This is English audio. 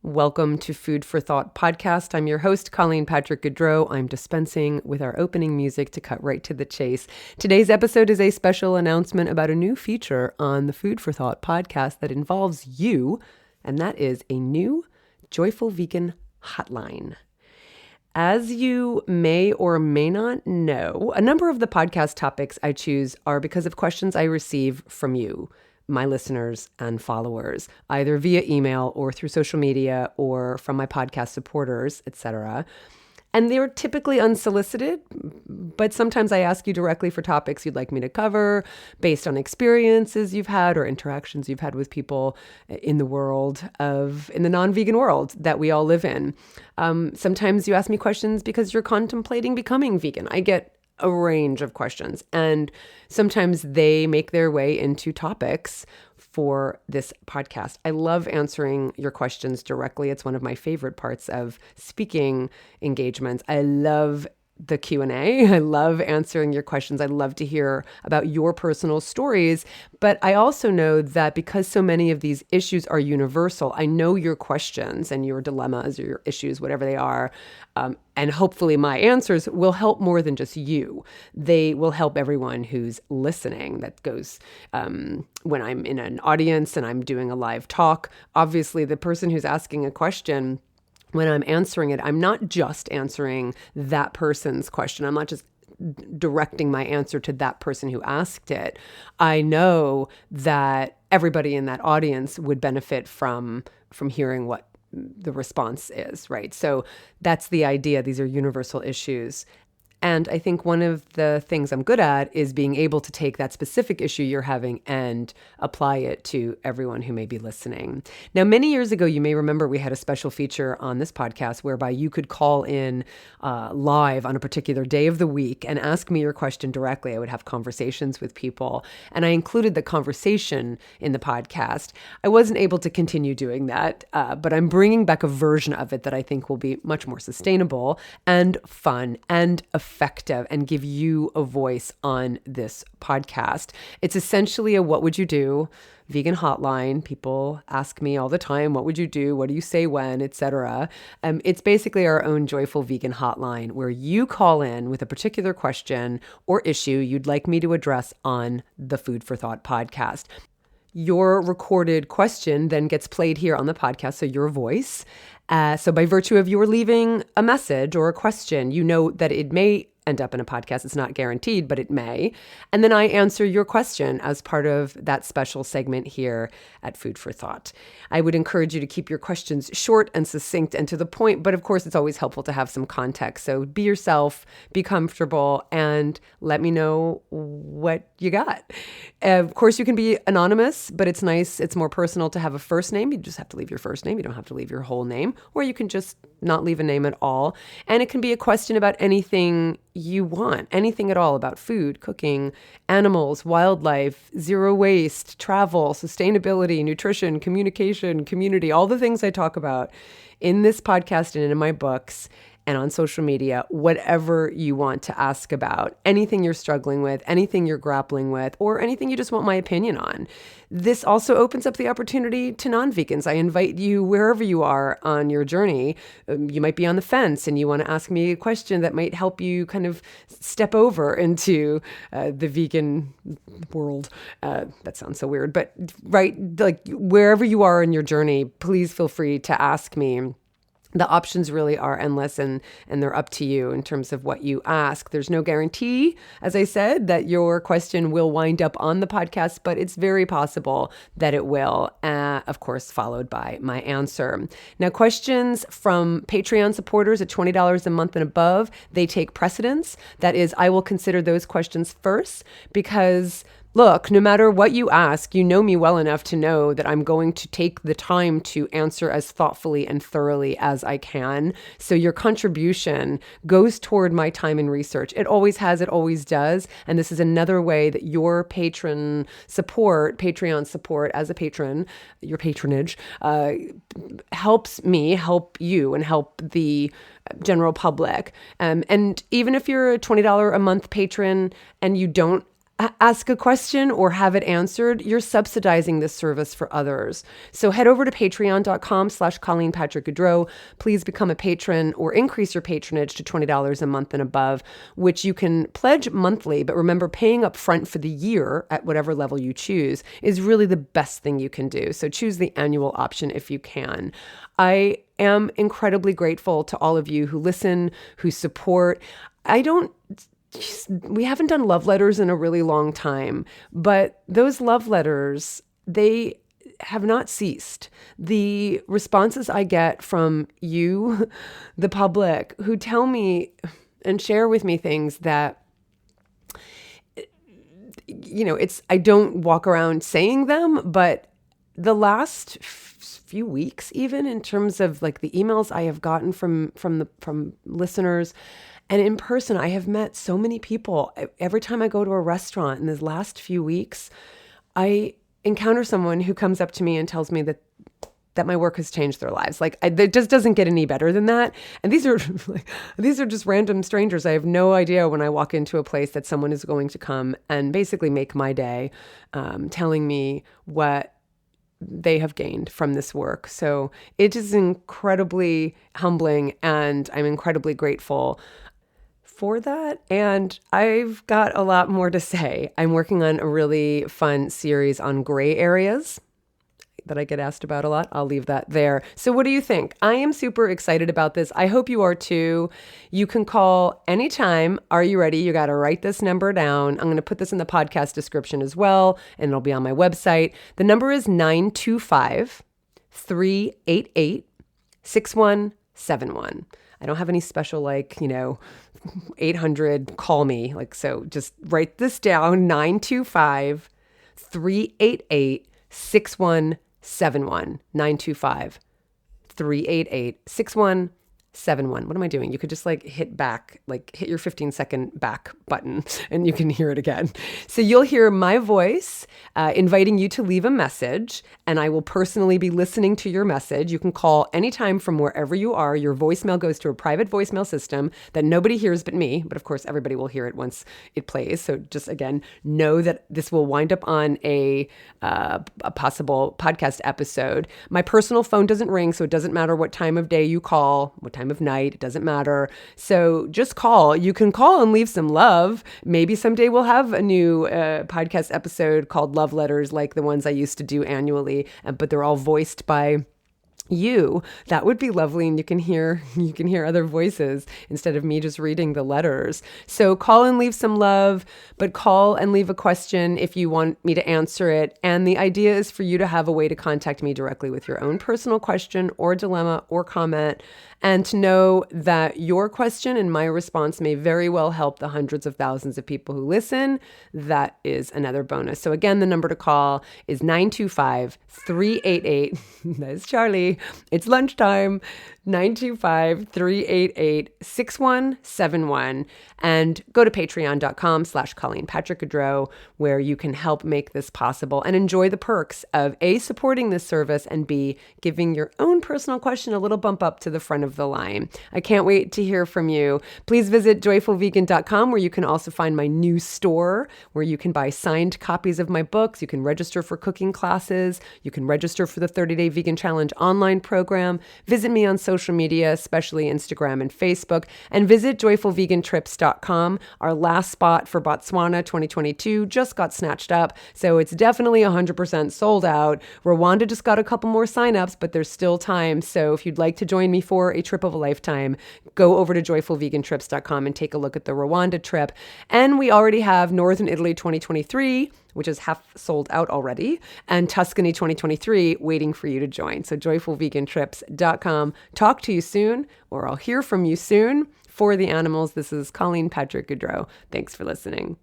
Welcome to Food for Thought podcast. I'm your host, Colleen Patrick-Goudreau. I'm dispensing with our opening music to cut right to the chase. Today's episode is a special announcement about a new feature on the Food for Thought podcast that involves you, and that is a new Joyful Vegan Hotline. As you may or may not know, a number of the podcast topics I choose are because of questions I receive from you, my listeners and followers, either via email or through social media or from my podcast supporters, etc. And they're typically unsolicited, but sometimes I ask you directly for topics you'd like me to cover based on experiences you've had or interactions you've had with people in the non-vegan world that we all live in. Sometimes you ask me questions because you're contemplating becoming vegan. I get a range of questions, and sometimes they make their way into topics for this podcast. I love answering your questions directly. It's one of my favorite parts of speaking engagements. I love the Q&A. I love answering your questions. I love to hear about your personal stories. But I also know that because so many of these issues are universal, I know your questions and your dilemmas or your issues, whatever they are, and hopefully my answers will help more than just you. They will help everyone who's listening. That goes when I'm in an audience and I'm doing a live talk. Obviously, the person who's asking a question, when I'm answering it, I'm not just answering that person's question. I'm not just directing my answer to that person who asked it. I know that everybody in that audience would benefit from hearing what the response is, right? So that's the idea. These are universal issues. And I think one of the things I'm good at is being able to take that specific issue you're having and apply it to everyone who may be listening. Now, many years ago, you may remember we had a special feature on this podcast whereby you could call in live on a particular day of the week and ask me your question directly. I would have conversations with people, and I included the conversation in the podcast. I wasn't able to continue doing that, but I'm bringing back a version of it that I think will be much more sustainable and fun and effective and give you a voice on this podcast. It's essentially a what would you do vegan hotline. People ask me all the time, what would you do? What do you say when, etc. It's basically our own Joyful Vegan Hotline where you call in with a particular question or issue you'd like me to address on the Food for Thought podcast. Your recorded question then gets played here on the podcast, so your voice. So by virtue of you leaving a message or a question, you know that it may end up in a podcast. It's not guaranteed, but it may. And then I answer your question as part of that special segment here at Food for Thought. I would encourage you to keep your questions short and succinct and to the point, but of course, it's always helpful to have some context. So be yourself, be comfortable, and let me know what you got. Of course, you can be anonymous, but it's nice. It's more personal to have a first name. You just have to leave your first name. You don't have to leave your whole name, or you can just not leave a name at all. And it can be a question about anything you want, anything at all about food, cooking, animals, wildlife, zero waste, travel, sustainability, nutrition, communication, community, all the things I talk about in this podcast and in my books and on social media, whatever you want to ask about, anything you're struggling with, anything you're grappling with, or anything you just want my opinion on. This also opens up the opportunity to non-vegans. I invite you wherever you are on your journey. You might be on the fence and you want to ask me a question that might help you kind of step over into the vegan world. That sounds so weird, but right, like wherever you are in your journey, please feel free to ask me. The options really are endless and they're up to you in terms of what you ask. There's no guarantee, as I said, that your question will wind up on the podcast, but it's very possible that it will, of course, followed by my answer. Now, questions from Patreon supporters at $20 a month and above, they take precedence. That is, I will consider those questions first because look, no matter what you ask, you know me well enough to know that I'm going to take the time to answer as thoughtfully and thoroughly as I can. So your contribution goes toward my time and research. It always has, it always does. And this is another way that your Patreon support as a patron, your patronage, helps me help you and help the general public. And even if you're a $20 a month patron and you don't ask a question or have it answered, you're subsidizing this service for others. So head over to patreon.com/Colleen Patrick-Goudreau. Please become a patron or increase your patronage to $20 a month and above, which you can pledge monthly. But remember, paying up front for the year at whatever level you choose is really the best thing you can do. So choose the annual option if you can. I am incredibly grateful to all of you who listen, who support. We haven't done love letters in a really long time, but those love letters, they have not ceased. The responses I get from you, the public, who tell me and share with me things that, I don't walk around saying them, but the last few weeks, even in terms of like the emails I have gotten from listeners, and in person, I have met so many people. Every time I go to a restaurant in these last few weeks, I encounter someone who comes up to me and tells me that my work has changed their lives. It just doesn't get any better than that. And these are just random strangers. I have no idea when I walk into a place that someone is going to come and basically make my day, telling me what they have gained from this work. So it is incredibly humbling, and I'm incredibly grateful for that. And I've got a lot more to say. I'm working on a really fun series on gray areas that I get asked about a lot. I'll leave that there. So what do you think? I am super excited about this. I hope you are too. You can call anytime. Are you ready? You got to write this number down. I'm going to put this in the podcast description as well, and it'll be on my website. The number is 925-388-6171. I don't have any special 800 call me. So just write this down, 925-388-6171. 925-388-6171. What am I doing? You could just hit back, hit your 15-second back button and you can hear it again. So you'll hear my voice inviting you to leave a message, and I will personally be listening to your message. You can call anytime from wherever you are. Your voicemail goes to a private voicemail system that nobody hears but me, but of course everybody will hear it once it plays. So just again, know that this will wind up on a possible podcast episode. My personal phone doesn't ring, so it doesn't matter what time of day you call, what time of night, it doesn't matter. So just call. You can call and leave some love. Maybe someday we'll have a new podcast episode called Love Letters, like the ones I used to do annually, but they're all voiced by you. That would be lovely, and you can hear other voices instead of me just reading the letters. So call and leave some love, but call and leave a question if you want me to answer it. And the idea is for you to have a way to contact me directly with your own personal question or dilemma or comment, and to know that your question and my response may very well help the hundreds of thousands of people who listen. That is another bonus. So again, the number to call is 925-388. That is Charlie. It's lunchtime. 925-388-6171. And go to patreon.com/Colleen Patrick-Goudreau, where you can help make this possible and enjoy the perks of A, supporting this service, and B, giving your own personal question a little bump up to the front of the line. I can't wait to hear from you. Please visit JOYFULVEGAN.com, where you can also find my new store, where you can buy signed copies of my books. You can register for cooking classes. You can register for the 30-Day Vegan Challenge online program. Visit me on social media, especially Instagram and Facebook, and visit JOYFULVeganTrips.com. Our last spot for Botswana 2022 just got snatched up, so it's definitely 100% sold out. Rwanda just got a couple more signups, but there's still time. So if you'd like to join me for a trip of a lifetime, go over to JOYFULVeganTrips.com and take a look at the Rwanda trip. And we already have Northern Italy 2023, which is half sold out already, and Tuscany 2023 waiting for you to join. So JOYFULVeganTrips.com. Talk to you soon, or I'll hear from you soon. For the animals, this is Colleen Patrick-Goudreau. Thanks for listening.